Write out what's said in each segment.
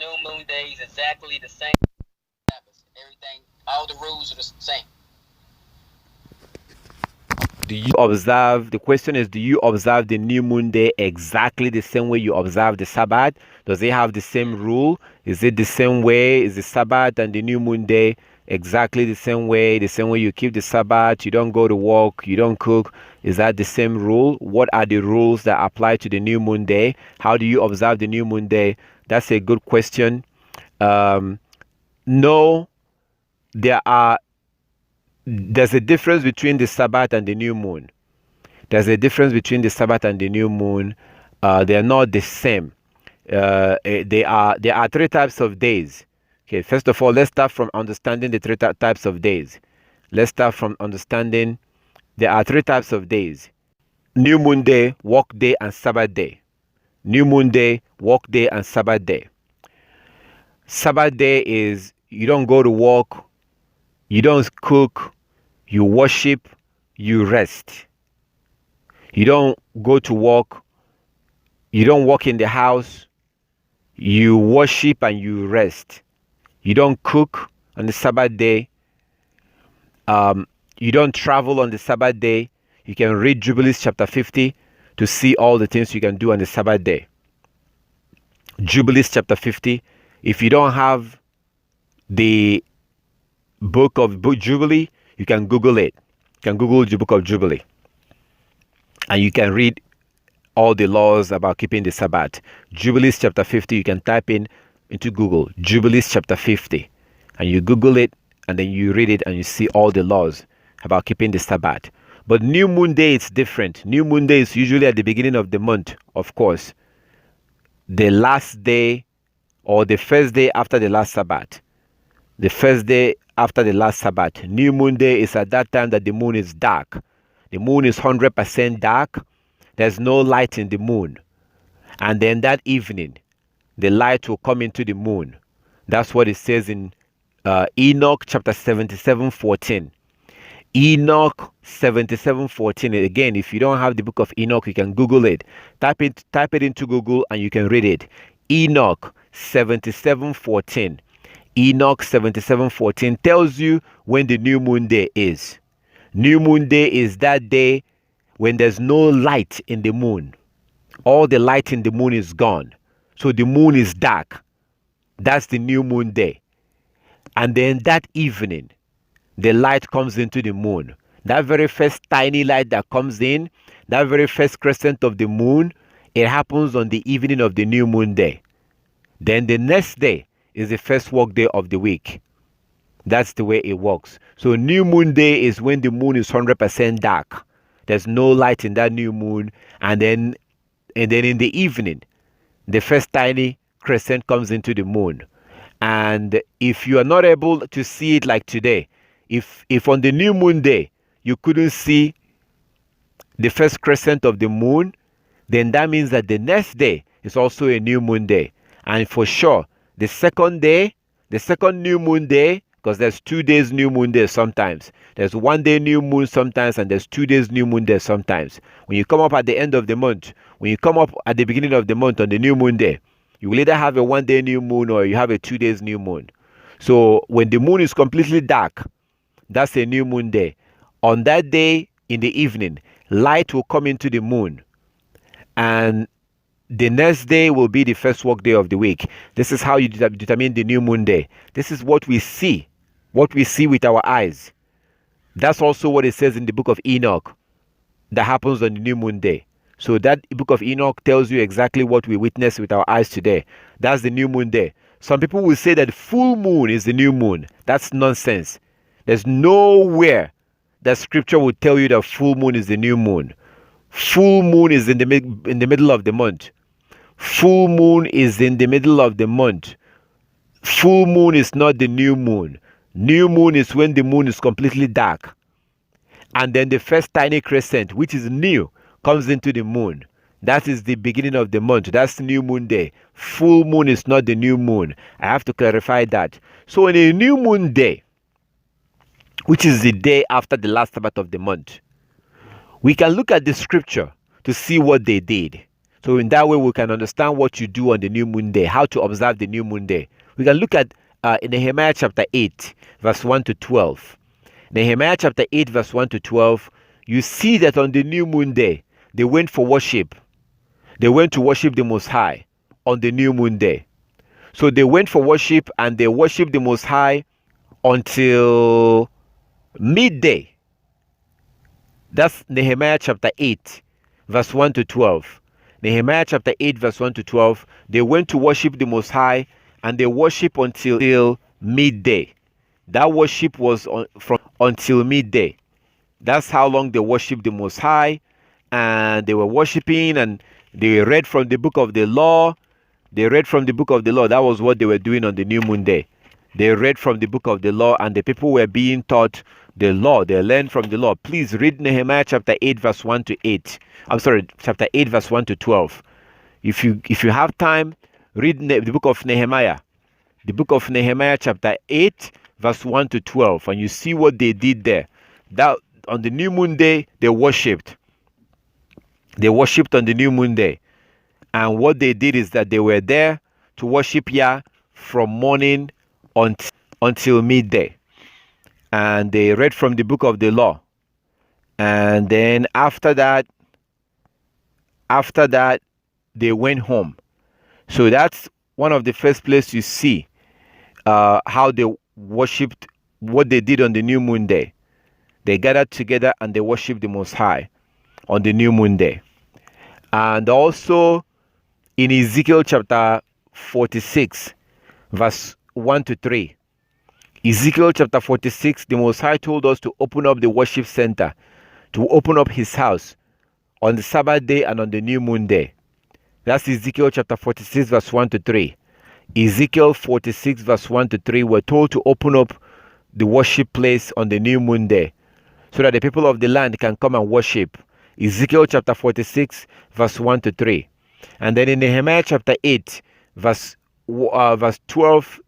new moon day is exactly the same. Sabbath. Everything, all the rules are the same. Do you observe, the question is, do you observe the new moon day exactly the same way you observe the Sabbath? Does it have the same rule? Is it the same way? Is the Sabbath and the new moon day exactly the same way you keep the Sabbath? You don't go to work, you don't cook. Is that the same rule? What are the rules that apply to the new moon day? How do you observe the new moon day? That's a good question. No, there's a difference between the Sabbath and the new moon. There's a difference between the Sabbath and the new moon. They are not the same. There are three types of days. Okay, first of all, let's start from understanding the three types of days. Let's start from understanding there are three types of days: new moon day, work day, and Sabbath day. New moon day, work day, and Sabbath day. Sabbath day is you don't go to work, you don't cook, you worship, you rest. You don't go to work, you don't work in the house, you worship and you rest. You don't cook on the Sabbath day. You don't travel on the Sabbath day. You can read Jubilees chapter 50 to see all the things you can do on the Sabbath day. Jubilees chapter 50. If you don't have the book of Jubilee, you can Google it. You can Google the book of Jubilee. And you can read all the laws about keeping the Sabbath. Jubilees chapter 50, you can type into Google, Jubilees chapter 50. And you Google it, and then you read it, and you see all the laws about keeping the Sabbath. But New Moon Day is different. New Moon Day is usually at the beginning of the month, of course. The last day or the first day after the last Sabbath. The first day after the last Sabbath. New Moon Day is at that time that the moon is dark. The moon is 100% dark. There's no light in the moon. And then that evening, the light will come into the moon. That's what it says in Enoch chapter 77:14. Enoch 77:14. Again, if you don't have the book of Enoch, you can Google it. Type it into Google and you can read it. Enoch 77:14. Enoch 77:14 tells you when the new moon day is. New moon day is that day when there's no light in the moon. All the light in the moon is gone. So the moon is dark. That's the new moon day. And then that evening, the light comes into the moon. That very first tiny light that comes in, that very first crescent of the moon, it happens on the evening of the new moon day. Then the next day is the first work day of the week. That's the way it works. So new moon day is when the moon is 100% dark. There's no light in that new moon. And then in the evening, the first tiny crescent comes into the moon. And if you are not able to see it like today, if on the new moon day you couldn't see the first crescent of the moon, then that means that the next day is also a new moon day. And for sure, the second new moon day, because there's 2 days new moon day sometimes. There's 1 day new moon sometimes, and there's 2 days new moon day sometimes. When you come up at the end of the month, when you come up at the beginning of the month on the new moon day, you will either have a 1 day new moon or you have a 2 days new moon. So when the moon is completely dark, that's a new moon day. On that day in the evening, light will come into the moon. And the next day will be the first work day of the week. This is how you determine the new moon day. This is what we see with our eyes. That's also what it says in the book of Enoch that happens on the new moon day. So that book of Enoch tells you exactly what we witness with our eyes today. That's the new moon day. Some people will say that full moon is the new moon. That's nonsense. There's nowhere that scripture will tell you that full moon is the new moon. Full moon is in the middle of the month. Full moon is in the middle of the month. Full moon is not the new moon. New moon is when the moon is completely dark. And then the first tiny crescent, which is new, comes into the moon. That is the beginning of the month. That's the new moon day. Full moon is not the new moon. I have to clarify that. So on a new moon day, which is the day after the last Sabbath of the month, we can look at the scripture to see what they did, So in that way, we can understand what you do on the new moon day, how to observe the new moon day. We can look at in Nehemiah chapter 8, verse 1 to 12. Nehemiah chapter 8, verse 1 to 12, you see that on the new moon day, they went for worship. They went to worship the Most High on the new moon day. So they went for worship and they worshiped the Most High until midday. That's Nehemiah chapter 8, verse 1 to 12. Nehemiah chapter 8, verse 1 to 12. They went to worship the Most High and they worship until midday. That worship was from until midday. That's how long they worshiped the Most High. And they were worshiping and they read from the book of the law. They read from the book of the law. That was what they were doing on the new moon day. They read from the book of the law and the people were being taught the law. They learned from the law. Please read Nehemiah chapter 8 verse 1 to 8. I'm sorry, chapter 8 verse 1 to 12. If you have time, read the book of Nehemiah. The book of Nehemiah chapter 8 verse 1 to 12. And you see what they did there. That on the new moon day, they worshipped. They worshipped on the new moon day. And what they did is that they were there to worship Yah from morning until midday. And they read from the book of the law. And then after that, they went home. So that's one of the first places you see how they worshipped, what they did on the new moon day. They gathered together and they worshipped the Most High on the new moon day. And also in Ezekiel chapter 46, verse 1 to 3. Ezekiel chapter 46, the Most High told us to open up the worship center, to open up his house on the Sabbath day and on the new moon day. That's Ezekiel chapter 46, verse 1 to 3. Ezekiel 46, verse 1 to 3, we're told to open up the worship place on the new moon day so that the people of the land can come and worship. Ezekiel chapter 46, verse 1 to 3. And then in Nehemiah chapter 8, verse 12,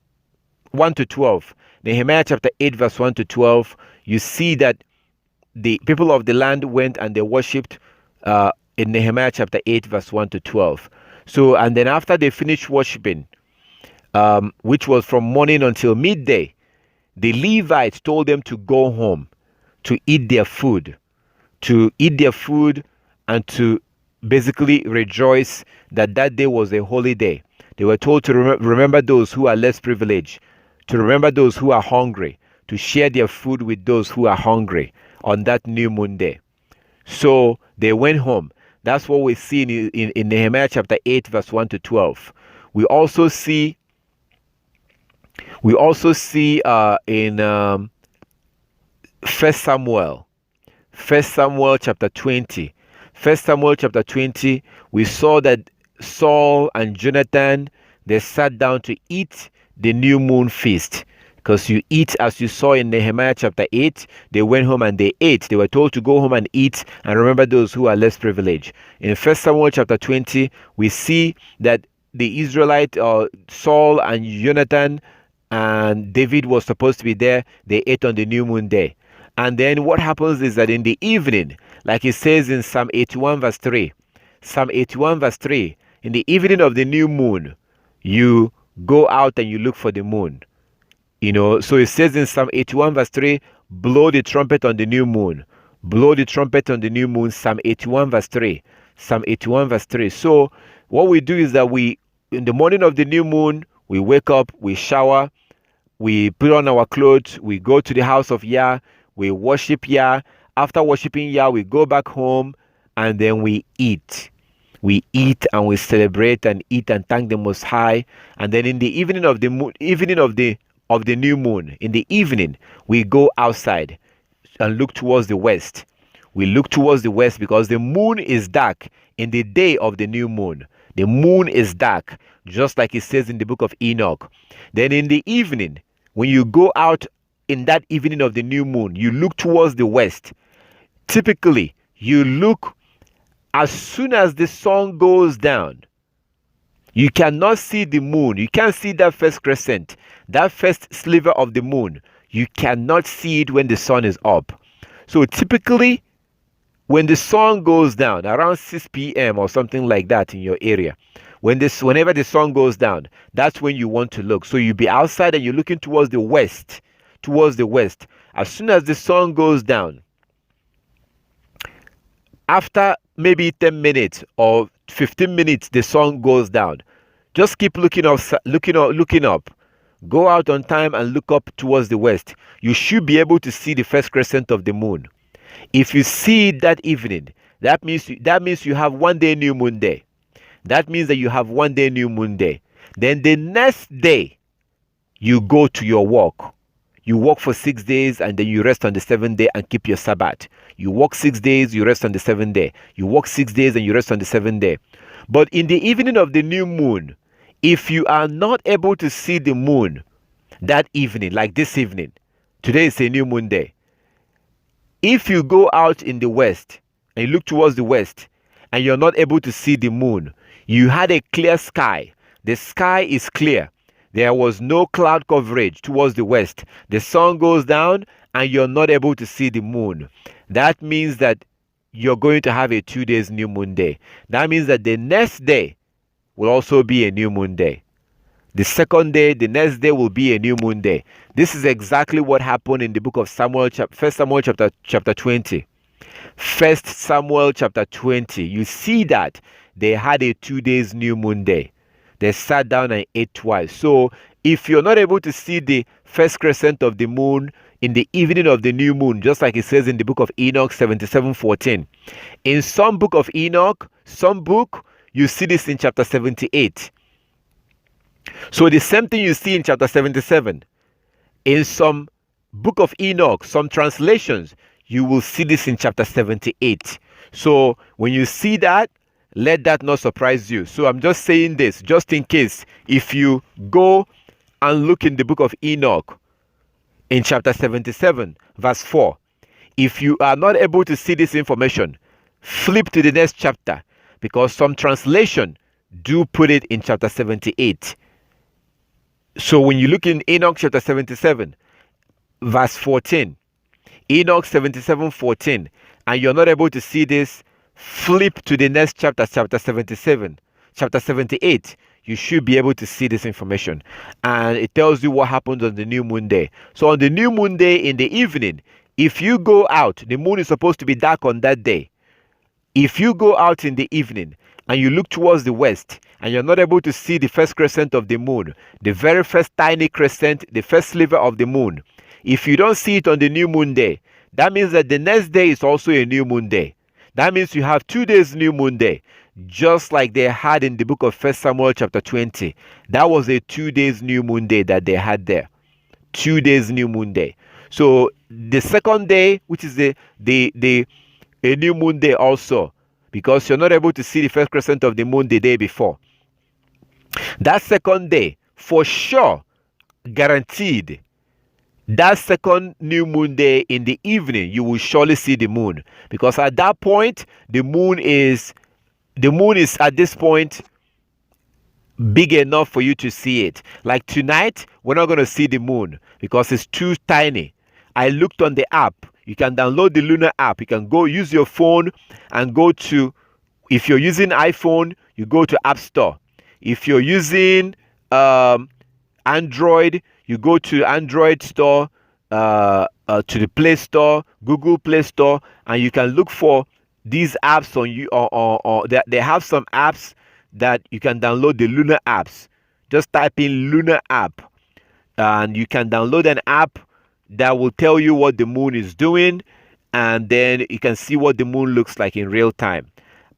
1 to 12. Nehemiah chapter 8, verse 1 to 12, you see that the people of the land went and they worshipped in Nehemiah chapter 8, verse 1 to 12. So, and then after they finished worshiping, which was from morning until midday, the Levites told them to go home, to eat their food, and to basically rejoice that that day was a holy day. They were told to remember those who are less privileged, to remember those who are hungry, to share their food with those who are hungry on that new moon day. So they went home. That's what we see in Nehemiah chapter 8, verse 1 to 12. We also see in 1 Samuel chapter 20. 1 Samuel chapter 20, we saw that Saul and Jonathan, they sat down to eat the new moon feast. Because you eat, as you saw in Nehemiah chapter 8, they went home and they ate. They were told to go home and eat and remember those who are less privileged. In 1 Samuel chapter 20, we see that the Israelite, Saul and Jonathan and David was supposed to be there. They ate on the new moon day. And then what happens is that in the evening, like it says in Psalm 81 verse 3, Psalm 81 verse 3, in the evening of the new moon, you go out and you look for the moon. So it says in Psalm 81 verse 3, blow the trumpet on the new moon. Blow the trumpet on the new moon, Psalm 81 verse 3. Psalm 81 verse 3. So what we do is that in the morning of the new moon, we wake up, we shower, we put on our clothes, we go to the house of Yah, we worship Yah. After worshiping Yah, we go back home and then we eat. We eat and we celebrate and eat and thank the Most High. And then in the evening of the new moon, in the evening, we go outside and look towards the west. We look towards the west because the moon is dark in the day of the new moon. The moon is dark, just like it says in the book of Enoch. Then in the evening, when you go out in that evening of the new moon, you look towards the west. Typically, you look as soon as the sun goes down. You cannot see the moon. You can't see that first crescent, that first sliver of the moon. You cannot see it when the sun is up. So typically, when the sun goes down around 6 p.m. or something like that in your area, whenever the sun goes down, that's when you want to look. So you'll be outside and you're looking towards the west, towards the west. As soon as the sun goes down, after maybe 10 minutes or 15 minutes, the sun goes down. Just keep looking up, looking up. Go out on time and look up towards the west. You should be able to see the first crescent of the moon. If you see it that evening, that means you have 1 day new moon day. That means that you have 1 day new moon day. Then the next day, you go to your work. You work for 6 days and then you rest on the 7th day and keep your Sabbath. You work 6 days, you rest on the 7th day. You work 6 days and you rest on the 7th day. But in the evening of the new moon, if you are not able to see the moon that evening, like this evening, today is a new moon day. If you go out in the west and you look towards the west and you're not able to see the moon, you had a clear sky. The sky is clear. There was no cloud coverage towards the west. The sun goes down and you're not able to see the moon. That means that you're going to have a 2 days new moon day. That means that the next day will also be a new moon day. The second day, the next day will be a new moon day. This is exactly what happened in the book of Samuel, 1 Samuel chapter 20. 1 Samuel chapter 20. You see that they had a 2 days new moon day. They sat down and ate twice. So if you're not able to see the first crescent of the moon in the evening of the new moon, just like it says in the book of Enoch 77:14. In some book of Enoch, some book, you see this in chapter 78. So the same thing you see in chapter 77. In some book of Enoch, some translations, you will see this in chapter 78. So when you see that, let that not surprise you. So I'm just saying this, just in case, if you go and look in the book of Enoch, in chapter 77, verse 4, if you are not able to see this information, flip to the next chapter, because some translation do put it in chapter 78. So when you look in Enoch chapter 77, verse 14, Enoch 77:14, and you're not able to see this, flip to the next chapter, chapter 77, chapter 78. You should be able to see this information. And it tells you what happens on the new moon day. So on the new moon day in the evening, if you go out, the moon is supposed to be dark on that day. If you go out in the evening and you look towards the west and you're not able to see the first crescent of the moon, the very first tiny crescent, the first sliver of the moon, if you don't see it on the new moon day, that means that the next day is also a new moon day. That means you have 2 days new moon day, just like they had in the book of 1 Samuel chapter 20. That was a 2 days new moon day that they had there. 2 days new moon day. So the second day, which is a new moon day also, because you're not able to see the first crescent of the moon the day before. That second day, for sure, guaranteed, that second new moon day in the evening, you will surely see the moon, because at that point the moon is at this point big enough for you to see it. Like tonight, we're not going to see the moon because it's too tiny. I looked on the app. You can download the lunar app. You can go use your phone and go to, if you're using iPhone, you go to App Store. If you're using Android, you go to Android store, to the Play Store, Google Play Store, and you can look for these apps on you. Or they have some apps that you can download, the lunar apps. Just type in lunar app, and you can download an app that will tell you what the moon is doing, and then you can see what the moon looks like in real time.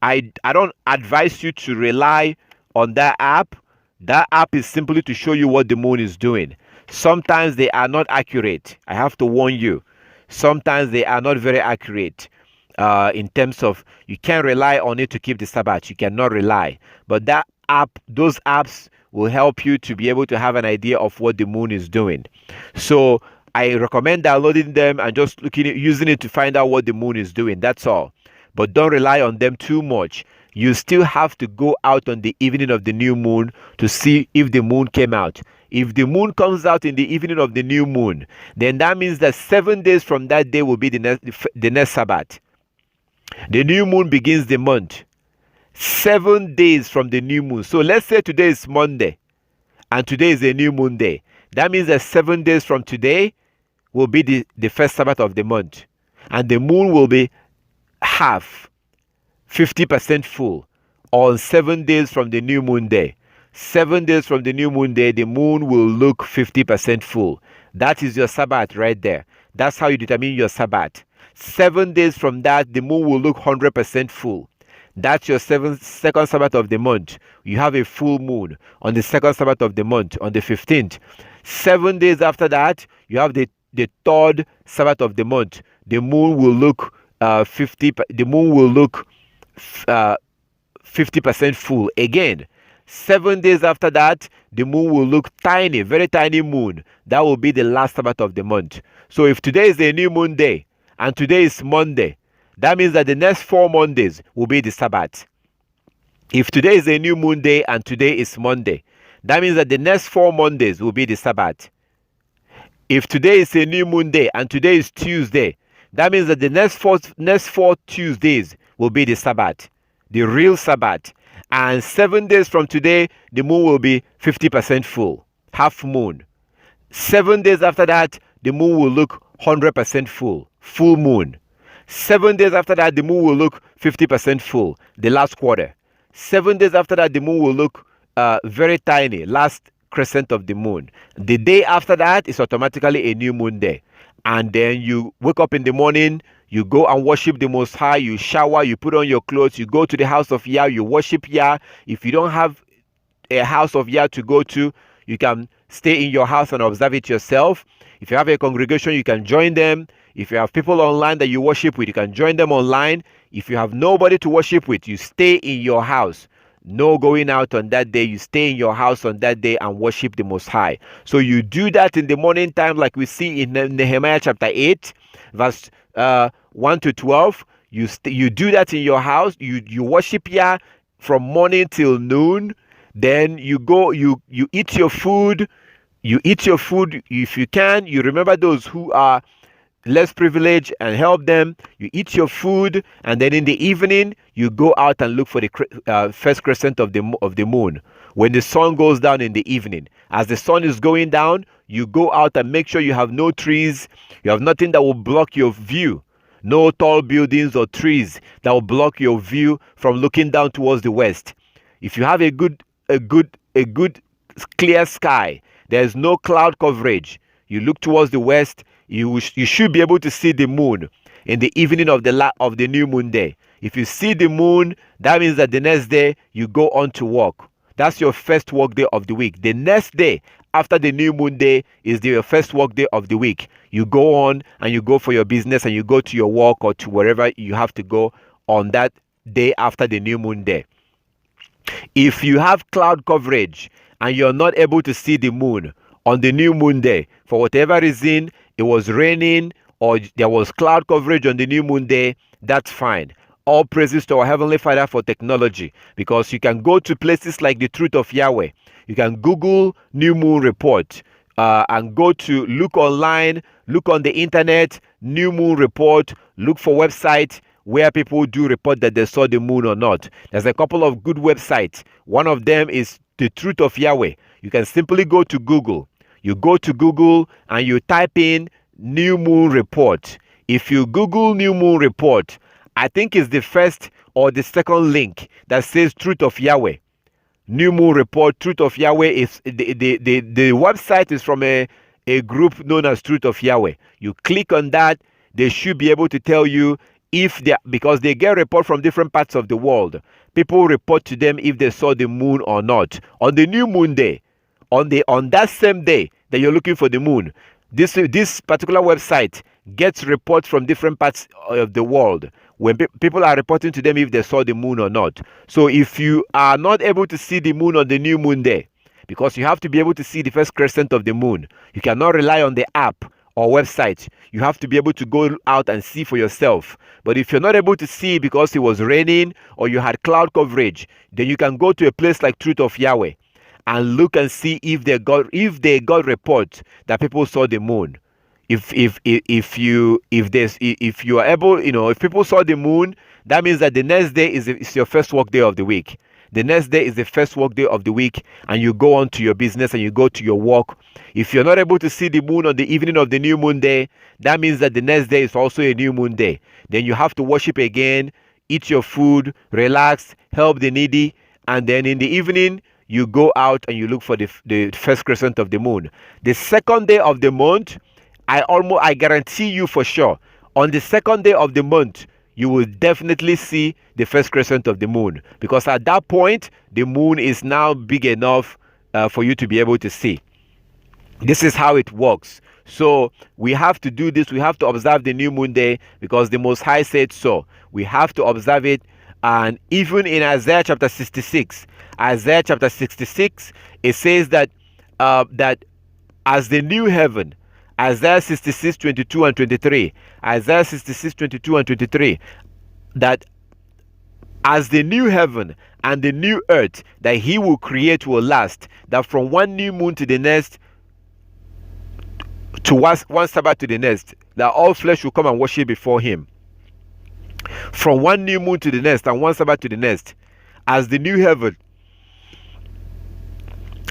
I don't advise you to rely on that app. That app is simply to show you what the moon is doing. Sometimes they are not accurate. I have to warn you. Sometimes they are not very accurate in terms of, you can't rely on it to keep the Sabbath. You cannot rely. But that app, those apps will help you to be able to have an idea of what the moon is doing. So I recommend downloading them and just using it to find out what the moon is doing. That's all. But don't rely on them too much. You still have to go out on the evening of the new moon to see if the moon came out. If the moon comes out in the evening of the new moon, then that means that 7 days from that day will be the next Sabbath. The new moon begins the month 7 days from the new moon. So let's say today is Monday and today is a new moon day. That means that 7 days from today will be the first Sabbath of the month. And the moon will be half, 50% full on 7 days from the new moon day. 7 days from the new moon day, the moon will look 50% full. That is your Sabbath right there. That's how you determine your Sabbath. 7 days from that, the moon will look 100% full. That's your second Sabbath of the month. You have a full moon on the second Sabbath of the month, on the 15th. 7 days after that, you have the third Sabbath of the month. The moon will look 50% full again. 7 days after that, the moon will look tiny, very tiny moon. That will be the last Sabbath of the month. So if today is a new moon day and today is Monday, that means that the next 4 Mondays will be the Sabbath. If today is a new moon day and today is Monday, that means that the next 4 Mondays will be the Sabbath. If today is a new moon day and today is Tuesday, that means that the next four Tuesdays will be the Sabbath, the real Sabbath. And 7 days from today, the moon will be 50% full, half moon. 7 days after that, the moon will look 100% full, full moon. 7 days after that, the moon will look 50% full, the last quarter. 7 days after that, the moon will look very tiny, last crescent of the moon. The day after that is automatically a new moon day. And then you wake up in the morning, you go and worship the Most High, you shower, you put on your clothes, you go to the house of Yah, you worship Yah. If you don't have a house of Yah to go to, you can stay in your house and observe it yourself. If you have a congregation, you can join them. If you have people online that you worship with, you can join them online. If you have nobody to worship with, you stay in your house. No going out on that day. You stay in your house on that day and worship the Most High. So you do that in the morning time, like we see in Nehemiah chapter 8, verse 1 to 12. You do that in your house. You worship Yah from morning till noon. Then you go, you eat your food. You eat your food if you can. You remember those who are less privileged and help them. You eat your food, and then in the evening you go out and look for the first crescent of the moon. When the sun goes down in the evening, as the sun is going down, you go out and make sure you have no trees, you have nothing that will block your view, no tall buildings or trees that will block your view from looking down towards the west. If you have a good clear sky, there is no cloud coverage, you look towards the west, you should be able to see the moon in the evening of the new moon day. If you see the moon, that means that the next day you go on to work. That's your first work day of the week. The next day after the new moon day is your first work day of the week. You go on and you go for your business and you go to your work or to wherever you have to go on that day after the new moon day. If you have cloud coverage and you're not able to see the moon on the new moon day, for whatever reason, it was raining or there was cloud coverage on the new moon day, that's fine. All praises to our Heavenly Father for technology, because you can go to places like the Truth of Yahweh. You can Google New Moon Report and go to look online, look on the internet, New Moon Report, look for websites where people do report that they saw the moon or not. There's a couple of good websites. One of them is the Truth of Yahweh. You can simply go to Google. You go to Google and you type in New Moon Report. If you Google New Moon Report, I think it's the first or the second link that says Truth of Yahweh. New Moon Report, Truth of Yahweh is the website is from a group known as Truth of Yahweh. You click on that, they should be able to tell you if they, because they get report from different parts of the world. People report to them if they saw the moon or not. On the new moon day, on that same day that you're looking for the moon, this particular website gets reports from different parts of the world when people are reporting to them if they saw the moon or not. So if you are not able to see the moon on the new moon day, because you have to be able to see the first crescent of the moon, you cannot rely on the app or website. You have to be able to go out and see for yourself. But if you're not able to see because it was raining or you had cloud coverage, then you can go to a place like Truth of Yahweh and look and see if they got reports that people saw the moon. If you are able, if people saw the moon, That means that the next day is your first work day of the week. The next day is the first work day of the week, and you go on to your business and you go to your work. If you're not able to see the moon on the evening of the new moon day, that means that the next day is also a new moon day. Then you have to worship again, eat your food, relax, help the needy, and then in the evening, you go out and you look for the first crescent of the moon. The second day of the month, I guarantee you for sure, on the second day of the month, you will definitely see the first crescent of the moon, because at that point the moon is now big enough for you to be able to see. This is how it works. So we have to do this. We have to observe the new moon day because the Most High said so. We have to observe it. And even in Isaiah chapter 66, it says that that as the new heaven, Isaiah 66, 22 and 23, Isaiah 66, 22 and 23, that as the new heaven and the new earth that he will create will last, that from one new moon to the next, to one Sabbath to the next, that all flesh will come and worship before him. From one new moon to the next and one Sabbath to the next, as the new heaven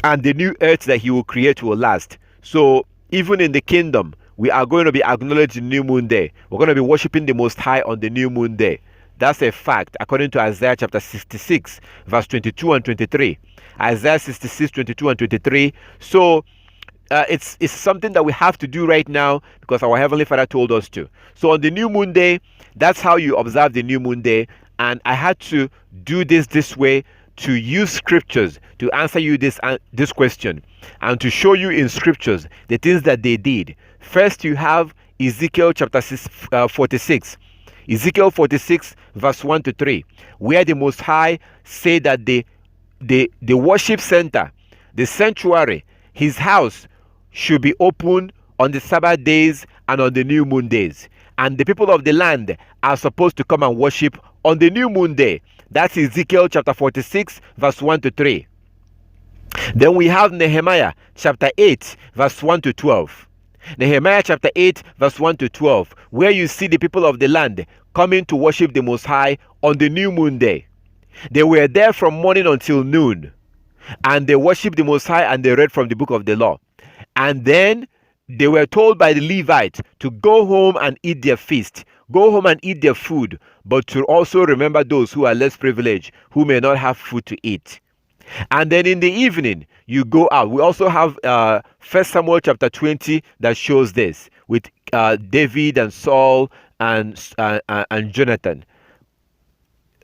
and the new earth that he will create will last. So even in the kingdom, we are going to be acknowledging new moon day. We're going to be worshiping the Most High on the new moon day. That's a fact according to Isaiah chapter 66 verse 22 and 23. Isaiah 66, 22 and 23. So it's something that we have to do right now because our Heavenly Father told us to. So on the new moon day, that's how you observe the new moon day. And I had to do this way to use scriptures to answer you this question and to show you in scriptures the things that they did. First, you have Ezekiel chapter 46. Ezekiel 46 verse 1 to 3, where the Most High said that the worship center, the sanctuary, his house should be open on the Sabbath days and on the new moon days. And the people of the land are supposed to come and worship on the new moon day. That's Ezekiel chapter 46 verse 1 to 3. Then we have Nehemiah chapter 8 verse 1 to 12. Nehemiah chapter 8 verse 1 to 12, where you see the people of the land coming to worship the Most High on the new moon day. They were there from morning until noon, and they worshiped the Most High and they read from the book of the law. And then they were told by the Levites to go home and eat their feast, go home and eat their food, but to also remember those who are less privileged, who may not have food to eat. And then in the evening, you go out. We also have 1 Samuel chapter 20 that shows this with David and Saul and Jonathan.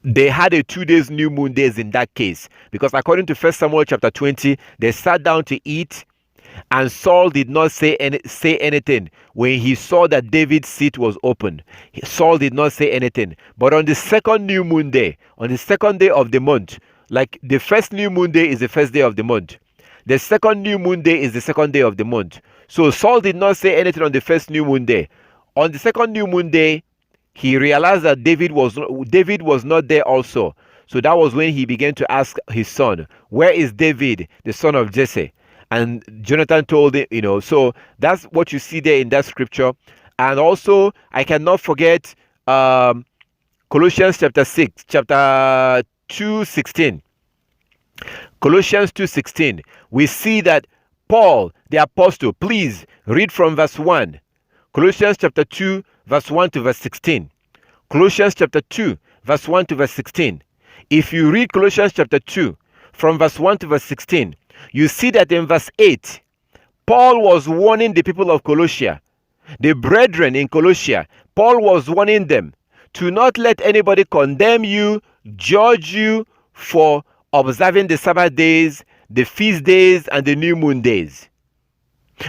They had a 2 days new moon days in that case, because according to 1 Samuel chapter 20, they sat down to eat, and Saul did not say anything when he saw that David's seat was open. Saul did not say anything. But on the second new moon day, on the second day of the month, like the first new moon day is the first day of the month, the second new moon day is the second day of the month. So Saul did not say anything on the first new moon day. On the second new moon day, he realized that David was not there also. So that was when he began to ask his son, where is David, the son of Jesse? And Jonathan told him, so that's what you see there in that scripture. And also, I cannot forget Colossians chapter 2:16. Colossians 2:16. We see that Paul, the apostle, please read from verse 1. Colossians chapter 2, verse 1 to verse 16. Colossians chapter 2, verse 1 to verse 16. If you read Colossians chapter 2, from verse 1 to verse 16, you see that in verse 8, Paul was warning the people of Colossia, the brethren in Colossia. Paul was warning them to not let anybody condemn you, judge you for observing the Sabbath days, the feast days, and the new moon days.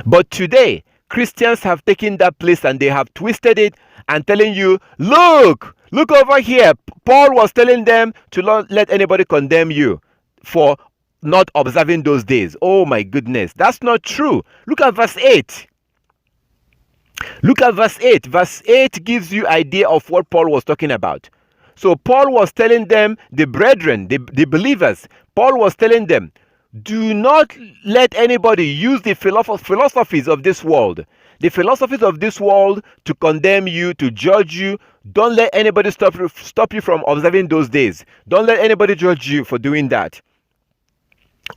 But today, Christians have taken that place and they have twisted it and telling you, look over here. Paul was telling them to not let anybody condemn you for not observing those days. Oh my goodness, that's not true. Look at verse 8. Look at verse 8. Verse 8 gives you idea of what Paul was talking about. So Paul was telling them, the brethren, the believers, Paul was telling them, do not let anybody use the philosophies of this world. the philosophies of this world to condemn you, to judge you. Don't let anybody stop you from observing those days. Don't let anybody judge you for doing that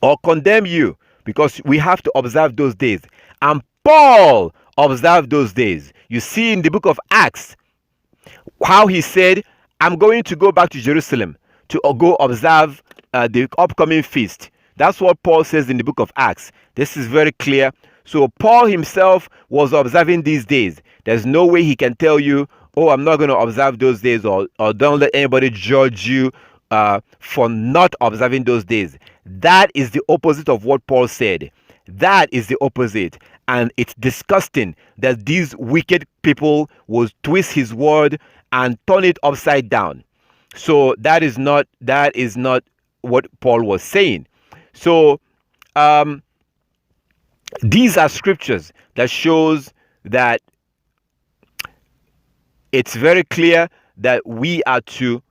or condemn you, because we have to observe those days. And Paul observed those days. You see in the book of Acts how he said, I'm going to go back to Jerusalem to go observe the upcoming feast. That's what Paul says in the book of Acts. This is very clear. So Paul himself was observing these days. There's no way he can tell you, oh, I'm not going to observe those days, or don't let anybody judge you for not observing those days. That is the opposite of what Paul said. That is the opposite. And it's disgusting that these wicked people will twist his word and turn it upside down. So that is not what Paul was saying. So these are scriptures that shows that it's very clear that we are to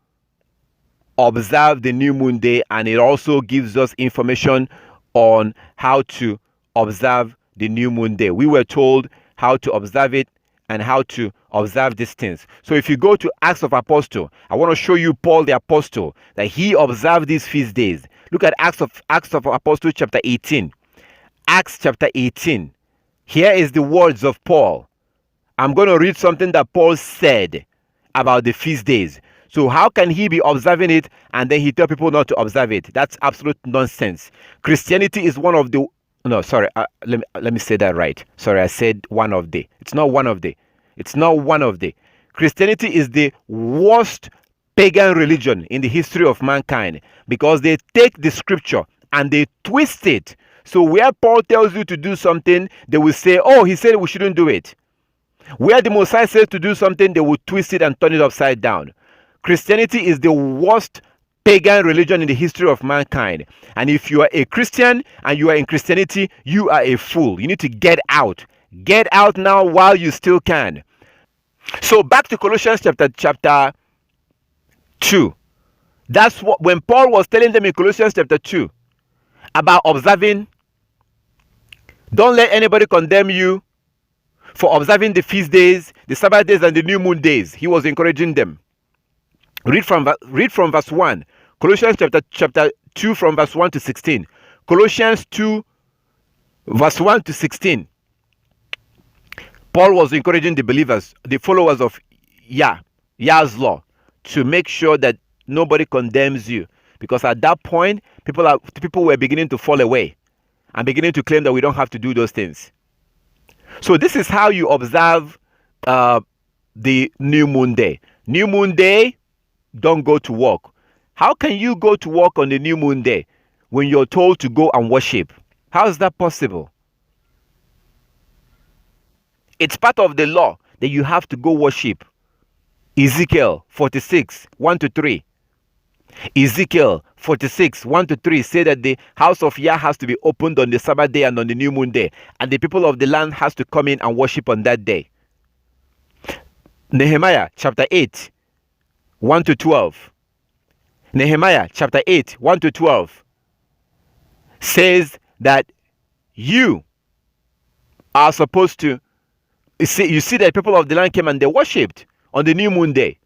observe the new moon day, and it also gives us information on how to observe the new moon day. We were told how to observe it and how to observe these things. So if you go to Acts of Apostle, I want to show you Paul the Apostle, that he observed these feast days. Look at Acts of Apostle chapter 18. Acts chapter 18. Here is the words of Paul. I'm going to read something that Paul said about the feast days. So how can he be observing it and then he tell people not to observe it? That's absolute nonsense. Christianity is one of the... No, sorry. Let me say that right. Sorry, I said one of the. It's not one of the. It's not one of the. Christianity is the worst pagan religion in the history of mankind, because they take the scripture and they twist it. So where Paul tells you to do something, they will say, oh, he said we shouldn't do it. Where the Messiah says to do something, they will twist it and turn it upside down. Christianity is the worst pagan religion in the history of mankind. And if you are a Christian and you are in Christianity, you are a fool. You need to get out. Get out now while you still can. So back to Colossians chapter 2. That's what, when Paul was telling them in Colossians chapter 2 about observing, don't let anybody condemn you for observing the feast days, the Sabbath days, and the new moon days. He was encouraging them. Read from verse 1. Colossians chapter 2 from verse 1 to 16. Colossians 2 verse 1 to 16. Paul was encouraging the believers, the followers of Yah's law, to make sure that nobody condemns you. Because at that point, people were beginning to fall away and beginning to claim that we don't have to do those things. So this is how you observe the new moon day. New moon day, don't go to work. How can you go to work on the new moon day when you're told to go and worship? How is that possible? It's part of the law that you have to go worship. Ezekiel 46, 1 to 3. Ezekiel 46, 1 to 3 say that the house of Yah has to be opened on the Sabbath day and on the new moon day. And the people of the land has to come in and worship on that day. Nehemiah chapter 8, 1 to 12. Nehemiah chapter 8, 1 to 12 says that you are supposed to... You see that people of the land came and they worshipped on the new moon day.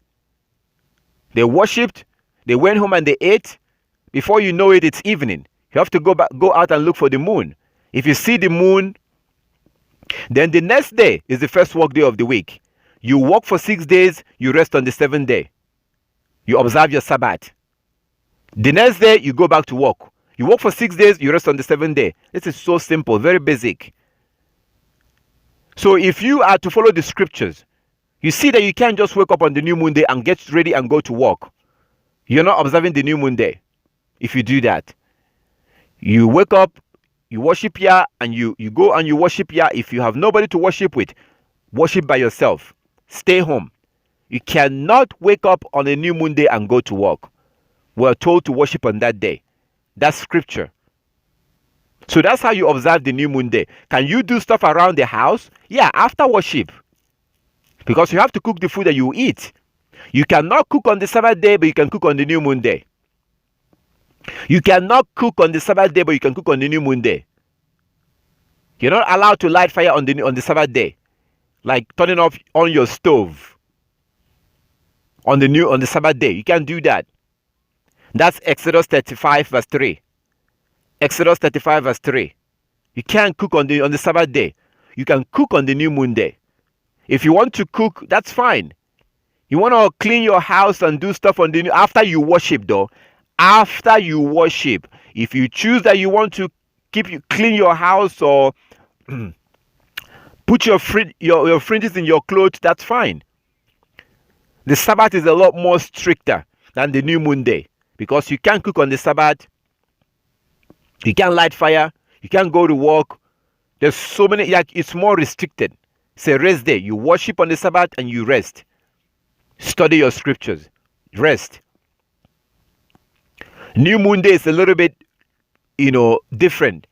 They worshipped, they went home and they ate. Before you know it, it's evening. You have to go out and look for the moon. If you see the moon, then the next day is the first work day of the week. You work for 6 days, you rest on the 7th day. You observe your Sabbath. The next day, you go back to work. You work for 6 days, you rest on the 7th day. This is so simple, very basic. So if you are to follow the scriptures, you see that you can't just wake up on the new moon day and get ready and go to work. You're not observing the new moon day. If you do that, you wake up, you worship Yah, and you go and you worship Yah. If you have nobody to worship with, worship by yourself. Stay home. You cannot wake up on a new moon day and go to work. We're told to worship on that day. That's scripture. So that's how you observe the new moon day. Can you do stuff around the house? Yeah, after worship. Because you have to cook the food that you eat. You cannot cook on the Sabbath day, but you can cook on the new moon day. You cannot cook on the Sabbath day, but you can cook on the new moon day. You're not allowed to light fire on the Sabbath day. like turning off on your stove on the Sabbath day. You can't do that. That's Exodus 35 verse 3. Exodus 35 verse 3. You can't cook on the Sabbath day. You can cook on the new moon day. If you want to cook, that's fine. You want to clean your house and do stuff on the new after you worship though. After you worship, if you choose that you want to clean your house or put your fringes in your clothes, that's fine. The Sabbath is a lot more stricter than the new moon day because you can't cook on the Sabbath. You can't light fire. You can't go to work. There's so many, like it's more restricted. It's a rest day. You worship on the Sabbath and you rest. Study your scriptures. Rest. New moon day is a little bit, different.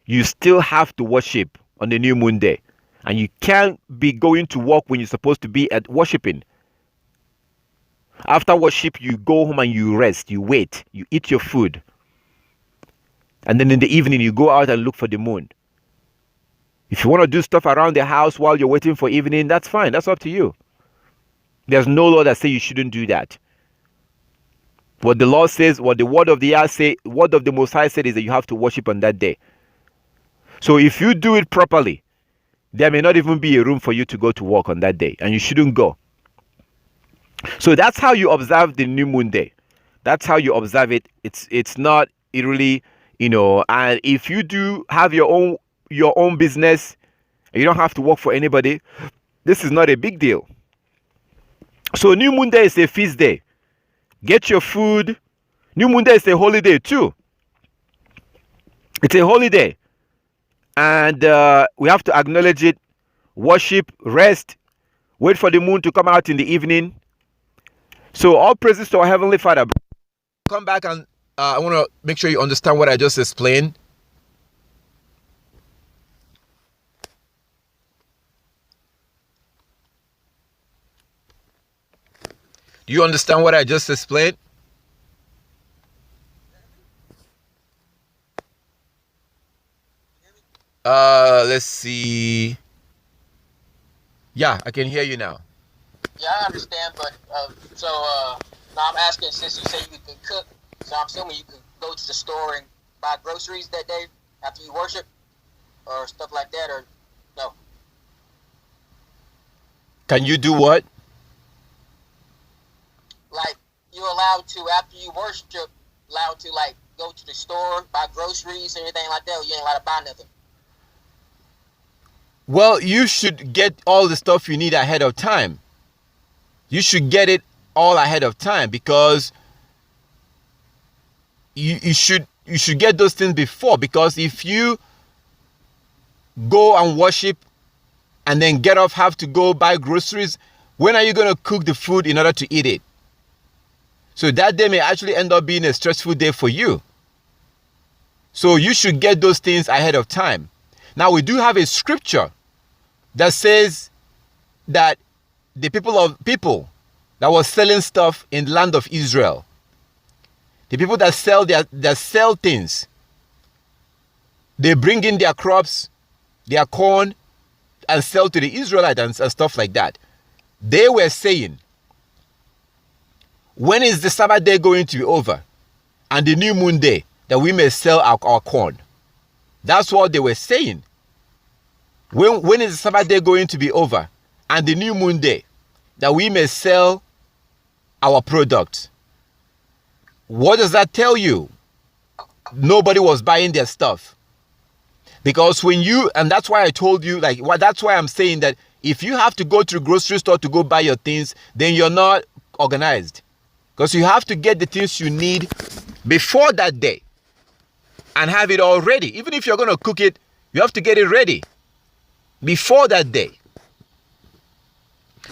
You still have to worship on the new moon day. And you can't be going to work when you're supposed to be at worshiping. After worship, you go home and you rest. You wait. You eat your food. And then in the evening, you go out and look for the moon. If you want to do stuff around the house while you're waiting for evening, that's fine. That's up to you. There's no law that says you shouldn't do that. What the law says, what the word of the Most High said is that you have to worship on that day. So if you do it properly, there may not even be a room for you to go to work on that day, and you shouldn't go. So that's how you observe the new moon day. That's how you observe it. It's not really, and if you do have your own business, and you don't have to work for anybody, this is not a big deal. So new moon day is a feast day. Get your food. New moon day is a holiday too. It's a holiday. And we have to acknowledge it, worship, rest, wait for the moon to come out in the evening. So all praises to our Heavenly Father. Come back and I want to make sure you understand what I just explained. Do you understand what I just explained? Let's see. Yeah, I can hear you now. Yeah, I understand, but now I'm asking, since you say you can cook, so I'm assuming you could go to the store and buy groceries that day after you worship or stuff like that, or no? Can you do what? Like, you're allowed to, after you worship, allowed to, like, go to the store, buy groceries and anything like that, or you ain't allowed to buy nothing? Well, you should get all the stuff you need ahead of time. You should get it all ahead of time because you should get those things before, because if you go and worship and then get off, have to go buy groceries, when are you going to cook the food in order to eat it? So that day may actually end up being a stressful day for you. So you should get those things ahead of time. Now, we do have a scripture that says that the people that was selling stuff in the land of Israel, the people that sell things, they bring in their crops, their corn, and sell to the Israelites and stuff like that. They were saying, when is the Sabbath day going to be over? And the new moon day, that we may sell our corn. That's what they were saying. When is the Sabbath day going to be over? And the new moon day, that we may sell our products. What does that tell you? Nobody was buying their stuff. Because and that's why I told you, that's why I'm saying that if you have to go to the grocery store to go buy your things, then you're not organized. Because you have to get the things you need before that day and have it all ready. Even if you're going to cook it, you have to get it ready before that day.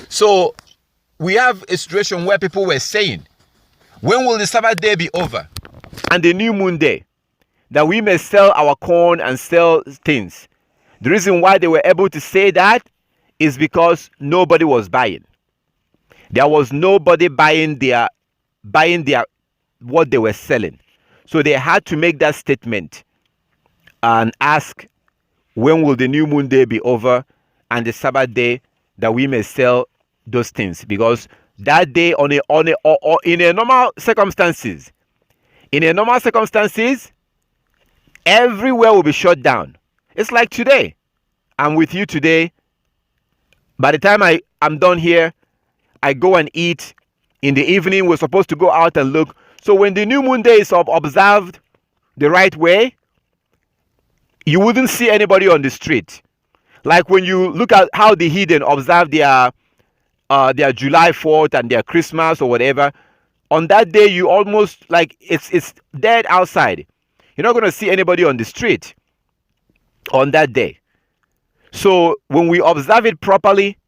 So we have a situation where people were saying, when will the Sabbath day be over? And the new moon day, that we may sell our corn and sell things. The reason why they were able to say that is because nobody was buying. There was nobody buying their what they were selling. So they had to make that statement and ask, when will the new moon day be over and the Sabbath day that we may sell those things, because that day or in a normal circumstances, everywhere will be shut down. It's like today. I'm with you today. By the time I'm done here, I go and eat. In the evening, we're supposed to go out and look. So when the new moon day is observed the right way, you wouldn't see anybody on the street. Like when you look at how the heathen observe their July 4th and their Christmas or whatever, on that day you almost like it's dead outside. You're not going to see anybody on the street on that day. So when we observe it properly,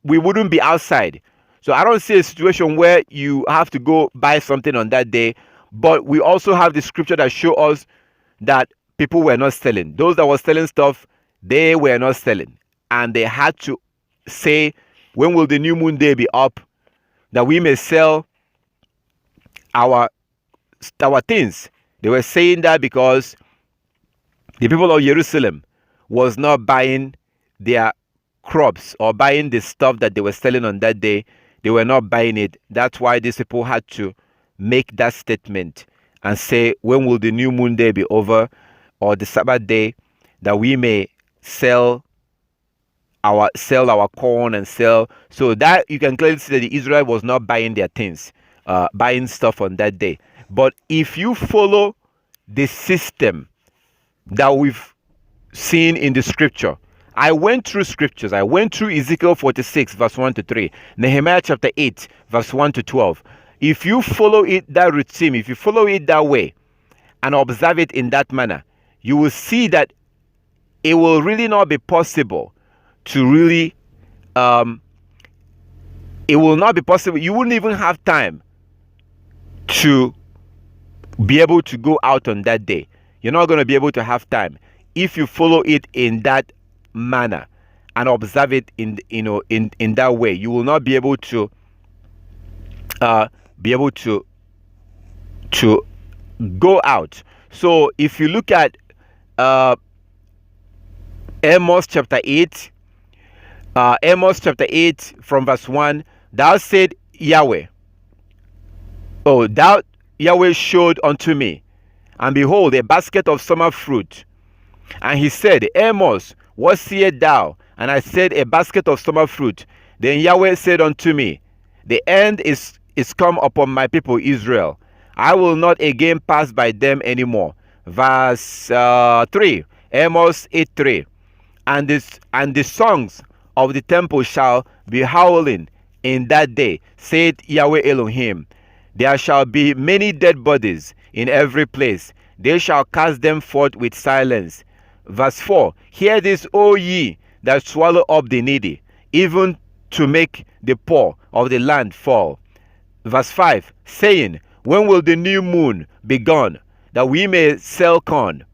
we wouldn't be outside. So I don't see a situation where you have to go buy something on that day. But we also have the scripture that show us that people were not selling. Those that were selling stuff, they were not selling. And they had to say, when will the new moon day be up, that we may sell our things. They were saying that because the people of Jerusalem was not buying their crops or buying the stuff that they were selling on that day. They were not buying it. That's why these people had to make that statement and say, when will the new moon day be over, or the Sabbath day, that we may sell our corn and sell. So that you can clearly see that the Israel was not buying their things, buying stuff on that day. But if you follow the system that we've seen in the scripture, I went through scriptures. I went through Ezekiel 46, verse 1 to 3, Nehemiah chapter 8, verse 1 to 12. If you follow it, that routine, if you follow it that way and observe it in that manner, you will see that it will really not be possible to really, it will not be possible. You wouldn't even have time to be able to go out on that day. You're not going to be able to have time if you follow it in that manner and observe it in that way. You will not be able to go out. So if you look at Amos chapter 8 from verse 1, thou said Yahweh, thou Yahweh showed unto me, and behold, a basket of summer fruit. And he said, Amos, what seest thou? And I said, a basket of summer fruit. Then Yahweh said unto me, the end is come upon my people Israel. I will not again pass by them anymore. Verse 3, Amos 8:3. And the songs of the temple shall be howling in that day, saith Yahweh Elohim. There shall be many dead bodies in every place. They shall cast them forth with silence. Verse 4, hear this, O ye that swallow up the needy, even to make the poor of the land fall. Verse 5, saying, when will the new moon be gone, that we may sell corn,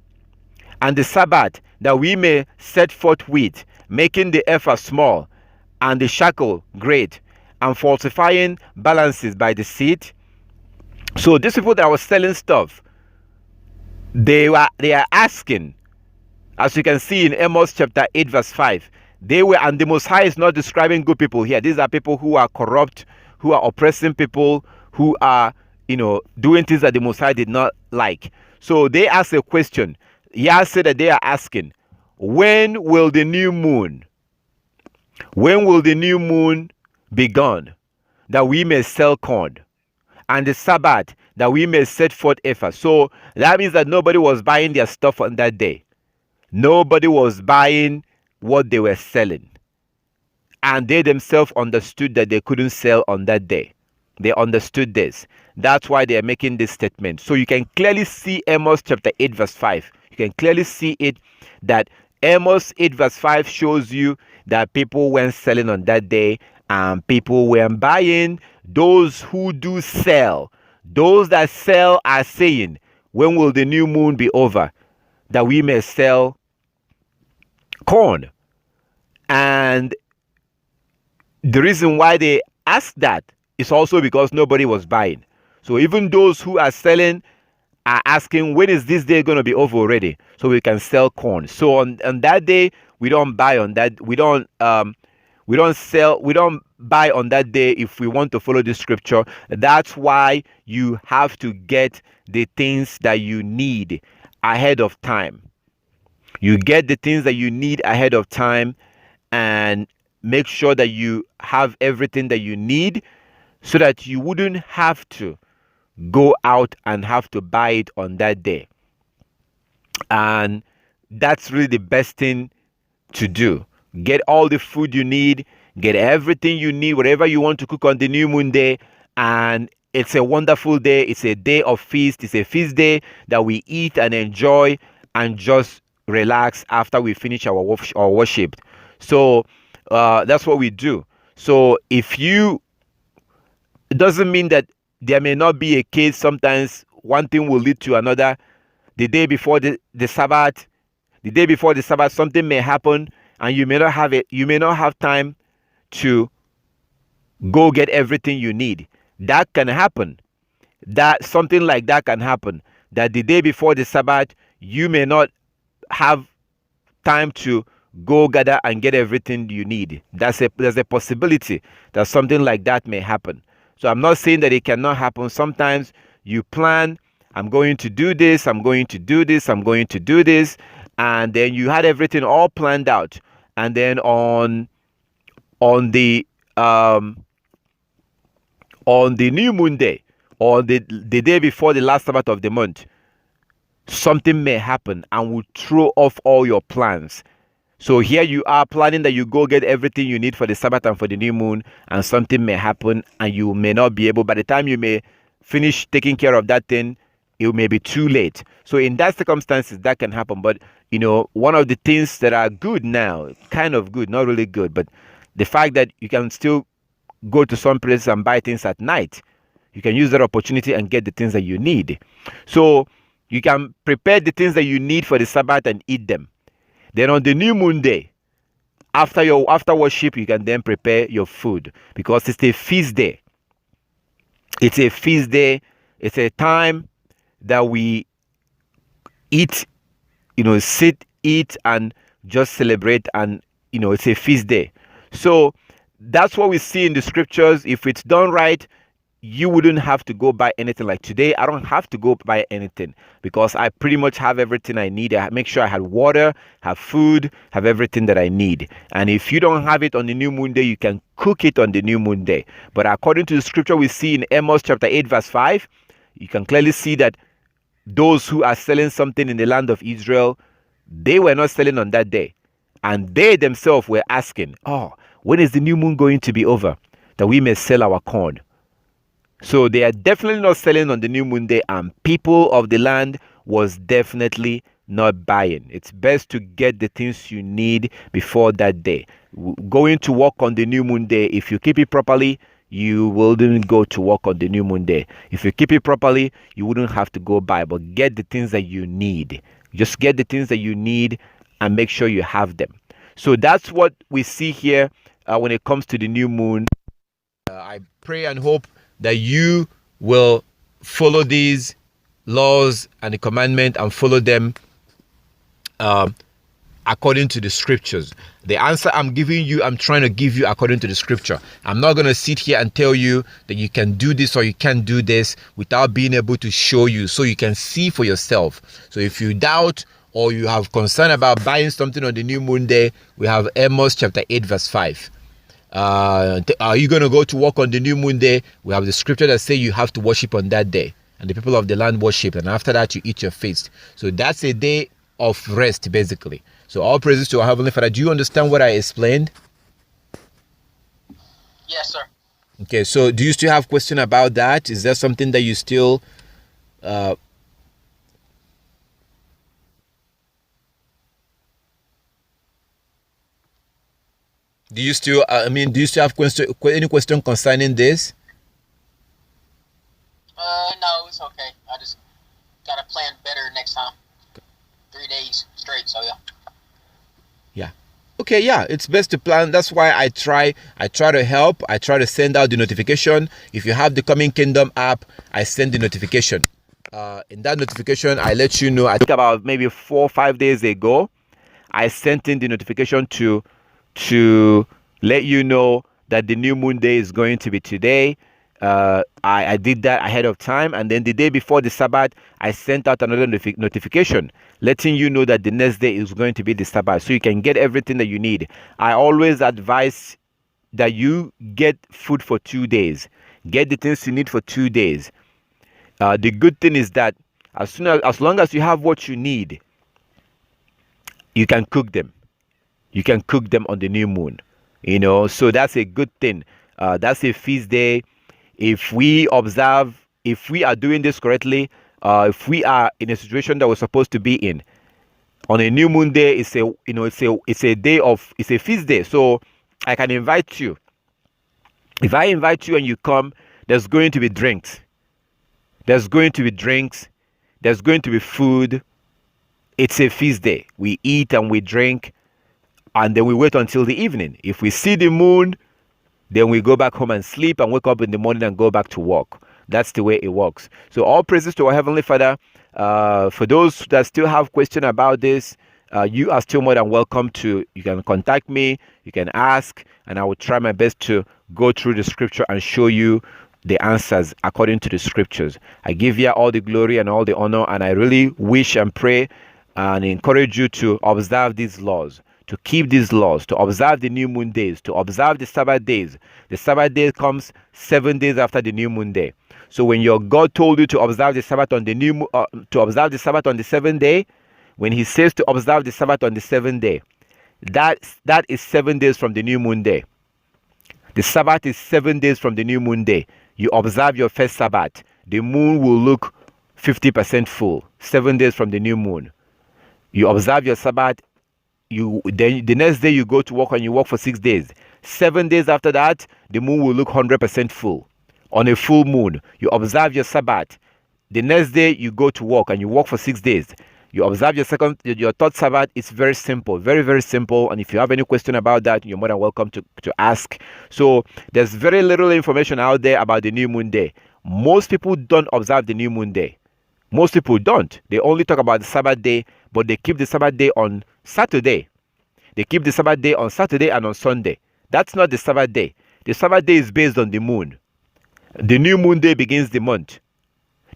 and the Sabbath, that we may set forth wheat, making the ephah small, and the shekel great, and falsifying balances by deceit. So these people that were selling stuff, they are asking, as you can see in Amos chapter 8 verse 5, they were, and the Most High is not describing good people here. These are people who are corrupt, who are oppressing people, who are, doing things that the Most High did not like. So they ask a question. Yah said that they are asking, when will the new moon be gone, that we may sell corn, and the Sabbath, that we may set forth ephah? So that means that nobody was buying their stuff on that day. Nobody was buying what they were selling. And they themselves understood that they couldn't sell on that day. They understood this. That's why they are making this statement. So you can clearly see Amos chapter 8 verse 5. You can clearly see it, that Amos 8 verse 5 shows you that people weren't selling on that day and people weren't buying. Those who do sell, those that sell are saying, when will the new moon be over, that we may sell corn? And the reason why they ask that is also because nobody was buying. So even those who are selling are asking, when is this day going to be over already so we can sell corn? So on that day, we don't buy on that. We don't sell, we don't buy on that day if we want to follow the scripture. That's why you have to get the things that you need ahead of time. You get the things that you need ahead of time and make sure that you have everything that you need so that you wouldn't have to go out and have to buy it on that day. And that's really the best thing to do. Get all the food you need, get everything you need, whatever you want to cook on the new moon day. And it's a wonderful day. It's a day of feast. It's a feast day that we eat and enjoy and just relax after we finish our worship. So that's what we do. So if you, it doesn't mean that there may not be a case. Sometimes one thing will lead to another. The day before the Sabbath, something may happen and you may not have it. You may not have time to go get everything you need. That can happen. That something like that can happen. That the day before the Sabbath, you may not have time to go gather and get everything you need. There's a possibility that something like that may happen. So I'm not saying that it cannot happen. Sometimes you plan, I'm going to do this, I'm going to do this, I'm going to do this, and then you had everything all planned out. And then on the new moon day, or the day before the last Sabbath of the month, something may happen and will throw off all your plans. So here you are planning that you go get everything you need for the Sabbath and for the new moon, and something may happen and you may not be able. By the time you may finish taking care of that thing, it may be too late. So in that circumstances, that can happen. But one of the things that are good now, kind of good, not really good, but the fact that you can still go to some places and buy things at night, you can use that opportunity and get the things that you need. So you can prepare the things that you need for the Sabbath and eat them. Then on the new moon day, after worship, you can then prepare your food, because it's a feast day. It's a feast day. It's a time that we eat, sit, eat, and just celebrate. And, it's a feast day. So that's what we see in the scriptures. If it's done right, you wouldn't have to go buy anything. Like today, I don't have to go buy anything because I pretty much have everything I need. I make sure I have water, have food, have everything that I need. And if you don't have it on the new moon day, you can cook it on the new moon day. But according to the scripture we see in Amos chapter 8 verse 5, you can clearly see that those who are selling something in the land of Israel, they were not selling on that day. And they themselves were asking, when is the new moon going to be over, that we may sell our corn? So they are definitely not selling on the new moon day, and people of the land was definitely not buying. It's best to get the things you need before that day. Going to work on the new moon day, if you keep it properly, you wouldn't go to work on the new moon day. If you keep it properly, you wouldn't have to go buy, but get the things that you need. Just get the things that you need and make sure you have them. So that's what we see here when it comes to the new moon. I pray and hope that you will follow these laws and the commandment and follow them according to the scriptures. The answer I'm giving you, I'm trying to give you according to the scripture. I'm not going to sit here and tell you that you can do this or you can't do this without being able to show you so you can see for yourself. So if you doubt or you have concern about buying something on the new moon day, we have Amos chapter 8 verse 5. Are you going to go to work on the new moon day? We have the scripture that say you have to worship on that day, and the people of the land worship, and after that you eat your feast. So that's a day of rest, basically. So all praises to our Heavenly Father. Do you understand what I explained? Yes, sir. Okay, so do you still have question about that? Is there something that you still do you still have any question concerning this? No, it's okay. I just gotta plan better next time. 3 days straight, so yeah. Yeah. Okay, yeah, it's best to plan. That's why I try to help. I try to send out the notification. If you have the Coming Kingdom app, I send the notification. in that notification, I let you know. I think about maybe 4 or 5 days ago, I sent in the notification to let you know that the new moon day is going to be today. I did that ahead of time, and then the day before the Sabbath, I sent out another notification letting you know that the next day is going to be the Sabbath, so you can get everything that you need. I always advise that you get food for 2 days, get the things you need for 2 days. The good thing is that as long as you have what you need, you can cook them. You can cook them on the new moon. So that's a good thing. That's a feast day. If we observe, if we are doing this correctly, if we are in a situation that we're supposed to be in, on a new moon day, it's a day of, it's a feast day. So I can invite you. If I invite you and you come, there's going to be drinks. There's going to be drinks. There's going to be food. It's a feast day. We eat and we drink, and then we wait until the evening. If we see the moon, then we go back home and sleep and wake up in the morning and go back to work. That's the way it works. So all praises to our Heavenly Father. For those that still have question about this, you are still more than welcome to. You can contact me. You can ask, and I will try my best to go through the scripture and show you the answers according to the scriptures. I give you all the glory and all the honor, and I really wish and pray and encourage you to observe these laws, to keep these laws, to observe the new moon days, to observe the Sabbath days. The Sabbath day comes 7 days after the new moon day. So when your God told you to observe the Sabbath on the to observe the Sabbath on the 7th day, when He says to observe the Sabbath on the 7th day, that is 7 days from the new moon day. The Sabbath is 7 days from the new moon day. You observe your first Sabbath, the moon will look 50% full. 7 days from the new moon. You observe your Sabbath. Then the next day you go to work and you work for 6 days. 7 days after that, the moon will look 100% full. On a full moon, you observe your Sabbath. The next day you go to work and you work for 6 days. You observe your third Sabbath. It's very simple, very, very simple. And if you have any question about that, you're more than welcome to ask. So there's very little information out there about the new moon day. Most people don't observe the new moon day. Most people don't. They only talk about the Sabbath day, but they keep the Sabbath day on Saturday. They keep the Sabbath day on Saturday and on Sunday. That's not the Sabbath day. The Sabbath day is based on the moon. The new moon day begins the month.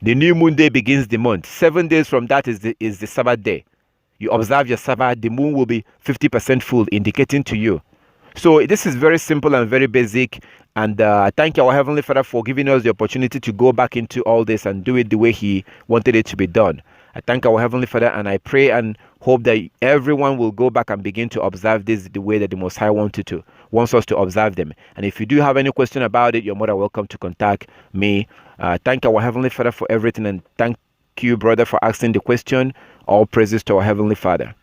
The new moon day begins the month. 7 days from that is the Sabbath day. You observe your Sabbath, the moon will be 50% full, indicating to you. So this is very simple and very basic. And I thank our Heavenly Father for giving us the opportunity to go back into all this and do it the way He wanted it to be done. I thank our Heavenly Father, and I pray and hope that everyone will go back and begin to observe this the way that the Most High wants us to observe them. And if you do have any question about it, you're more than welcome to contact me. Thank our Heavenly Father for everything, and thank you, brother, for asking the question. All praises to our Heavenly Father.